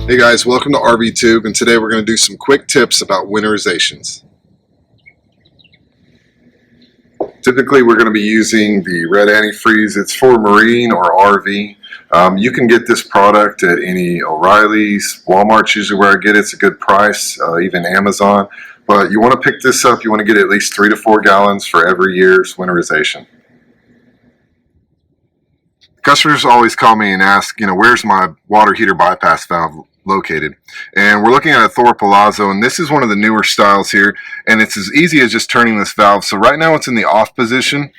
Hey guys, welcome to RVTube, and today we're going to do some quick tips about winterizations. Typically we're going to be using the red antifreeze. It's for marine or RV. You can get this product at any O'Reilly's, Walmart's usually where I get it. It's a good price, even Amazon. But you want to pick this up, you want to get at least 3 to 4 gallons for every year's winterization. Customers always call me and ask, where's my water heater bypass valve located? And we're looking at a Thor Palazzo, and this is one of the newer styles here, and it's as easy as just turning this valve. So right now it's in the off position,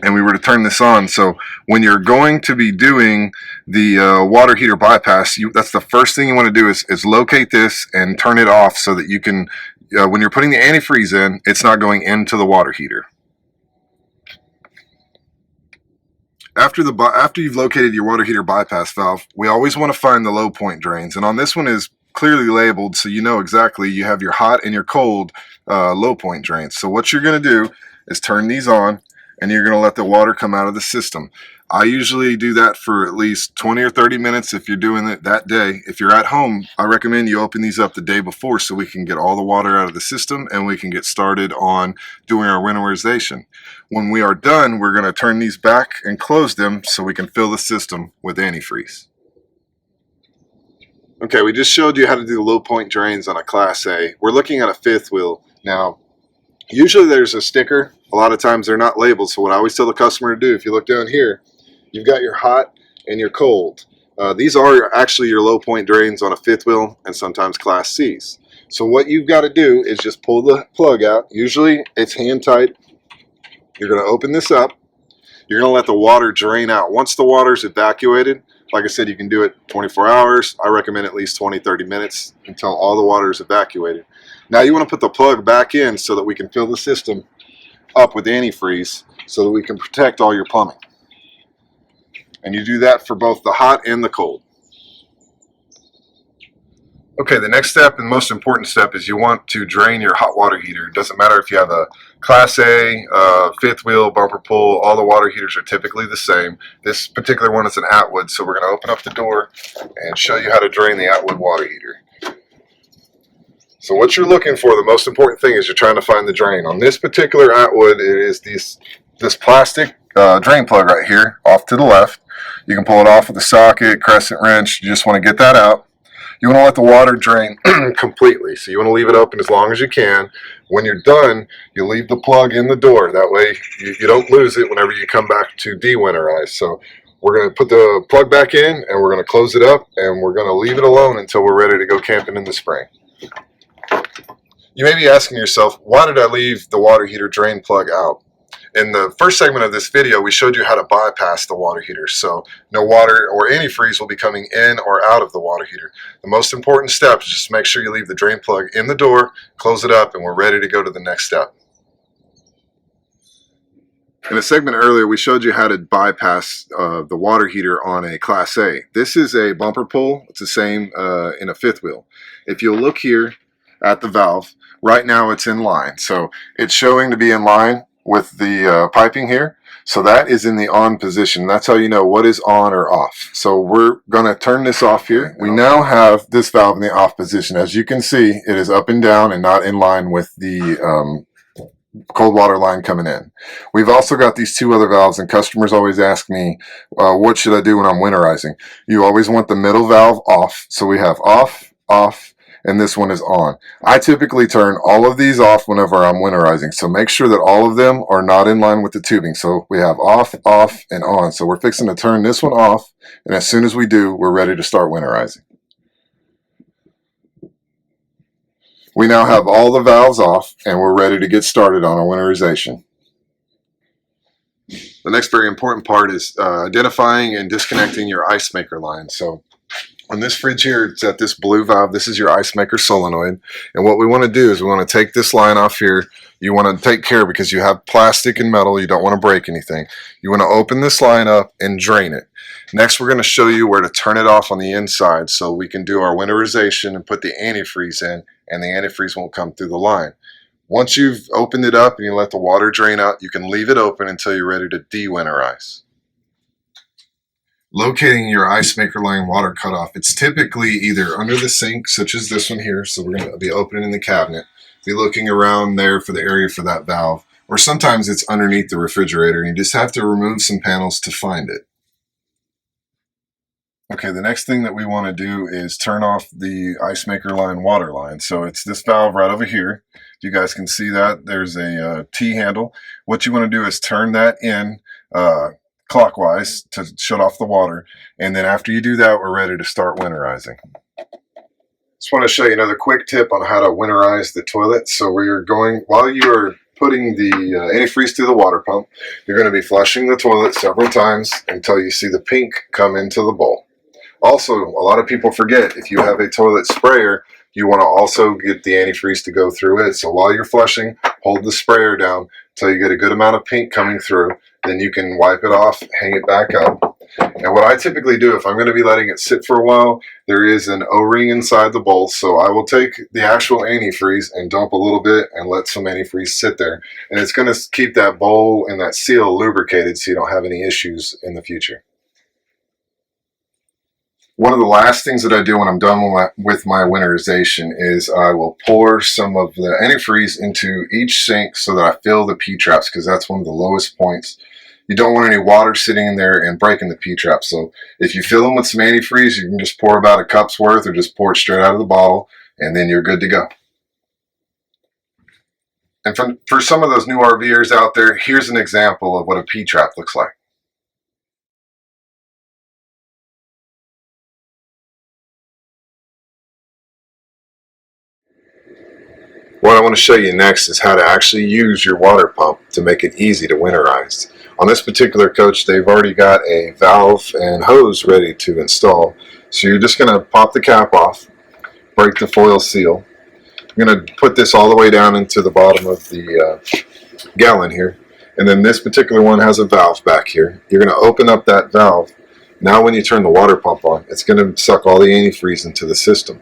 and we were to turn this on. So when you're going to be doing the water heater bypass, that's the first thing you want to do is locate this and turn it off so that you can, when you're putting the antifreeze in, it's not going into the water heater. After you've located your water heater bypass valve, we always want to find the low point drains, and on this one is clearly labeled so you know exactly you have your hot and your cold low point drains. So what you're going to do is turn these on, and you're going to let the water come out of the system. I usually do that for at least 20 or 30 minutes if you're doing it that day. If you're at home, I recommend you open these up the day before so we can get all the water out of the system and we can get started on doing our winterization. When we are done, we're going to turn these back and close them so we can fill the system with antifreeze. Okay, we just showed you how to do the low point drains on a Class A. We're looking at a fifth wheel. Now, usually there's a sticker. A lot of times they're not labeled, so what I always tell the customer to do, if you look down here, you've got your hot and your cold. These are actually your low point drains on a fifth wheel and sometimes Class C's. So what you've got to do is just pull the plug out. Usually it's hand tight. You're going to open this up. You're going to let the water drain out. Once the water's evacuated, like I said, you can do it 24 hours. I recommend at least 20-30 minutes until all the water is evacuated. Now you want to put the plug back in so that we can fill the system up with antifreeze so that we can protect all your plumbing. And you do that for both the hot and the cold. Okay, the next step and most important step is you want to drain your hot water heater. It doesn't matter if you have a Class A, fifth wheel, bumper pull, all the water heaters are typically the same. This particular one is an Atwood, so we're going to open up the door and show you how to drain the Atwood water heater. So what you're looking for, the most important thing is you're trying to find the drain. On this particular Atwood, it is this plastic drain plug right here off to the left. You can pull it off with a socket, crescent wrench. You just want to get that out. You want to let the water drain completely. So you want to leave it open as long as you can. When you're done, you leave the plug in the door. That way you don't lose it whenever you come back to de-winterize. So we're going to put the plug back in and we're going to close it up and we're going to leave it alone until we're ready to go camping in the spring. You may be asking yourself, why did I leave the water heater drain plug out? In the first segment of this video, we showed you how to bypass the water heater, so no water or antifreeze will be coming in or out of the water heater. The most important step is just make sure you leave the drain plug in the door, close it up, and we're ready to go to the next step. In a segment earlier, we showed you how to bypass the water heater on a Class A. This is a bumper pull. It's the same in a fifth wheel. If you'll look here at the valve, right now it's in line. So it's showing to be in line with the piping here. So that is in the on position. That's how you know what is on or off. So we're going to turn this off here. We now have this valve in the off position. As you can see, it is up and down and not in line with the cold water line coming in. We've also got these two other valves, and customers always ask me, what should I do when I'm winterizing? You always want the middle valve off. So we have off, off, and this one is on. I typically turn all of these off whenever I'm winterizing, so make sure that all of them are not in line with the tubing. So we have off, off, and on. So we're fixing to turn this one off, and as soon as we do, we're ready to start winterizing. We now have all the valves off, and we're ready to get started on our winterization. The next very important part is identifying and disconnecting your ice maker line. So on this fridge here, it's at this blue valve. This is your ice maker solenoid. And what we want to do is we want to take this line off here. You want to take care because you have plastic and metal. You don't want to break anything. You want to open this line up and drain it. Next, we're going to show you where to turn it off on the inside so we can do our winterization and put the antifreeze in, and the antifreeze won't come through the line. Once you've opened it up and you let the water drain out, you can leave it open until you're ready to de-winterize. Locating your ice maker line water cutoff, it's typically either under the sink, such as this one here, so we're going to be opening the cabinet, be looking around there for the area for that valve, or sometimes it's underneath the refrigerator, and you just have to remove some panels to find it. Okay, the next thing that we want to do is turn off the ice maker line water line. So it's this valve right over here. You guys can see that there's a T handle. What you want to do is turn that in clockwise to shut off the water. And then after you do that, we're ready to start winterizing. Just want to show you another quick tip on how to winterize the toilet. So while you're putting the antifreeze through the water pump, you're going to be flushing the toilet several times until you see the pink come into the bowl. Also, a lot of people forget, if you have a toilet sprayer, you want to also get the antifreeze to go through it. So while you're flushing, hold the sprayer down until you get a good amount of pink coming through. Then you can wipe it off, hang it back up. And what I typically do, if I'm going to be letting it sit for a while, there is an O-ring inside the bowl. So I will take the actual antifreeze and dump a little bit and let some antifreeze sit there. And it's going to keep that bowl and that seal lubricated so you don't have any issues in the future. One of the last things that I do when I'm done with my winterization is I will pour some of the antifreeze into each sink so that I fill the P-traps, because that's one of the lowest points. You don't want any water sitting in there and breaking the P-traps. So if you fill them with some antifreeze, you can just pour about a cup's worth or just pour it straight out of the bottle, and then you're good to go. And for some of those new RVers out there, here's an example of what a P-trap looks like. What I want to show you next is how to actually use your water pump to make it easy to winterize. On this particular coach, they've already got a valve and hose ready to install. So you're just going to pop the cap off, break the foil seal. I'm going to put this all the way down into the bottom of the gallon here. And then this particular one has a valve back here. You're going to open up that valve. Now when you turn the water pump on, it's going to suck all the antifreeze into the system.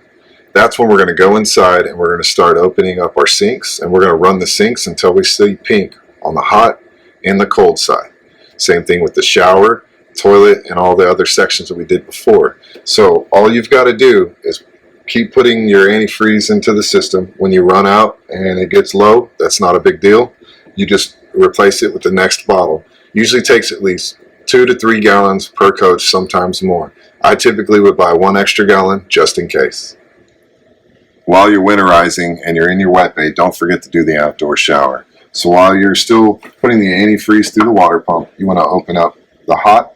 That's when we're going to go inside and we're going to start opening up our sinks, and we're going to run the sinks until we see pink on the hot and the cold side. Same thing with the shower, toilet, and all the other sections that we did before. So all you've got to do is keep putting your antifreeze into the system. When you run out and it gets low, that's not a big deal. You just replace it with the next bottle. Usually takes at least 2 to 3 gallons per coach, sometimes more. I typically would buy 1 extra gallon just in case. While you're winterizing and you're in your wet bay, don't forget to do the outdoor shower. So while you're still putting the antifreeze through the water pump, you want to open up the hot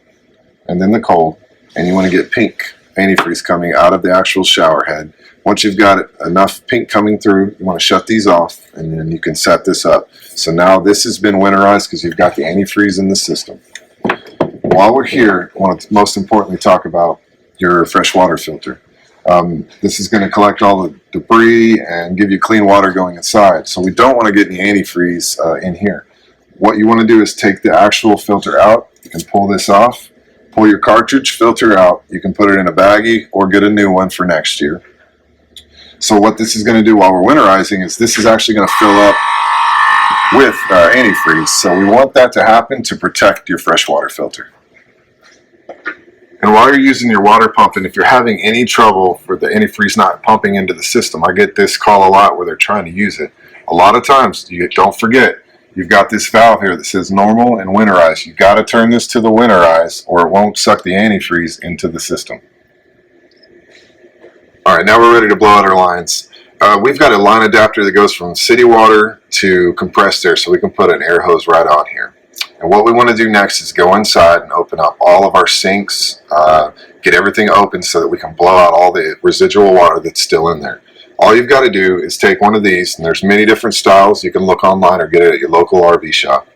and then the cold, and you want to get pink antifreeze coming out of the actual shower head. Once you've got enough pink coming through, you want to shut these off, and then you can set this up. So now this has been winterized because you've got the antifreeze in the system. While we're here, I want to most importantly talk about your freshwater filter. This is going to collect all the debris and give you clean water going inside. So we don't want to get any antifreeze in here. What you want to do is take the actual filter out. You can pull this off, pull your cartridge filter out. You can put it in a baggie or get a new one for next year. So what this is going to do while we're winterizing is this is actually going to fill up with antifreeze. So we want that to happen to protect your freshwater filter. And while you're using your water pump, and if you're having any trouble for the antifreeze not pumping into the system, I get this call a lot where they're trying to use it. A lot of times, don't forget, you've got this valve here that says normal and winterize. You've got to turn this to the winterize or it won't suck the antifreeze into the system. All right, now we're ready to blow out our lines. We've got a line adapter that goes from city water to compressed air, so we can put an air hose right on here. And what we want to do next is go inside and open up all of our sinks, get everything open so that we can blow out all the residual water that's still in there. All you've got to do is take one of these, and there's many different styles. You can look online or get it at your local RV shop.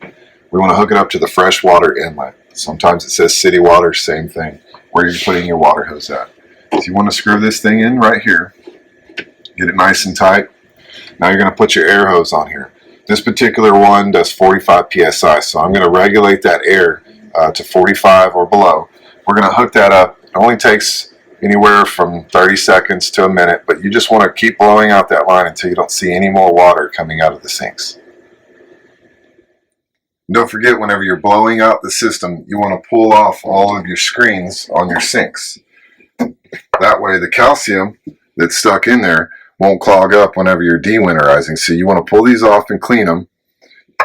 We want to hook it up to the freshwater inlet. Sometimes it says city water, same thing, where you're putting your water hose at. So you want to screw this thing in right here, get it nice and tight. Now you're going to put your air hose on here. This particular one does 45 psi, so I'm going to regulate that air to 45 or below. We're going to hook that up. It only takes anywhere from 30 seconds to a minute, but you just want to keep blowing out that line until you don't see any more water coming out of the sinks. Don't forget, whenever you're blowing out the system, you want to pull off all of your screens on your sinks. That way the calcium that's stuck in there won't clog up whenever you're de-winterizing. So you want to pull these off and clean them.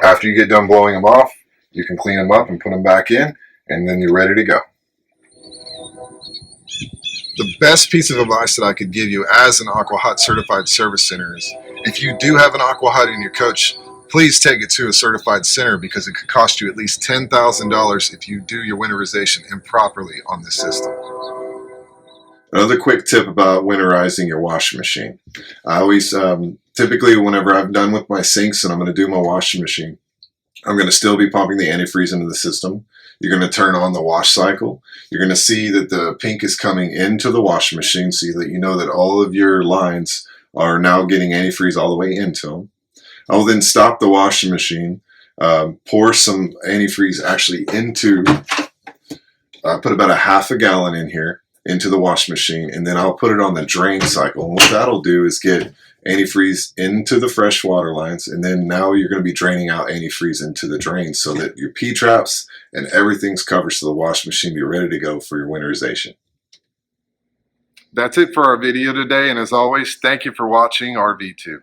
After you get done blowing them off, you can clean them up and put them back in, and then you're ready to go. The best piece of advice that I could give you as an AquaHut certified service center is, if you do have an AquaHut in your coach, please take it to a certified center, because it could cost you at least $10,000 if you do your winterization improperly on this system. Another quick tip about winterizing your washing machine. I always, typically whenever I'm done with my sinks and I'm going to do my washing machine, I'm going to still be pumping the antifreeze into the system. You're going to turn on the wash cycle. You're going to see that the pink is coming into the washing machine, so that you know that all of your lines are now getting antifreeze all the way into them. I will then stop the washing machine, pour some antifreeze actually into, put about a half a gallon in here into the washing machine, and then I'll put it on the drain cycle. And what that'll do is get antifreeze into the fresh water lines, and then now you're going to be draining out antifreeze into the drain, so that your P-traps and everything's covered, so the washing machine be ready to go for your winterization. That's it for our video today, and as always, thank you for watching RVTube.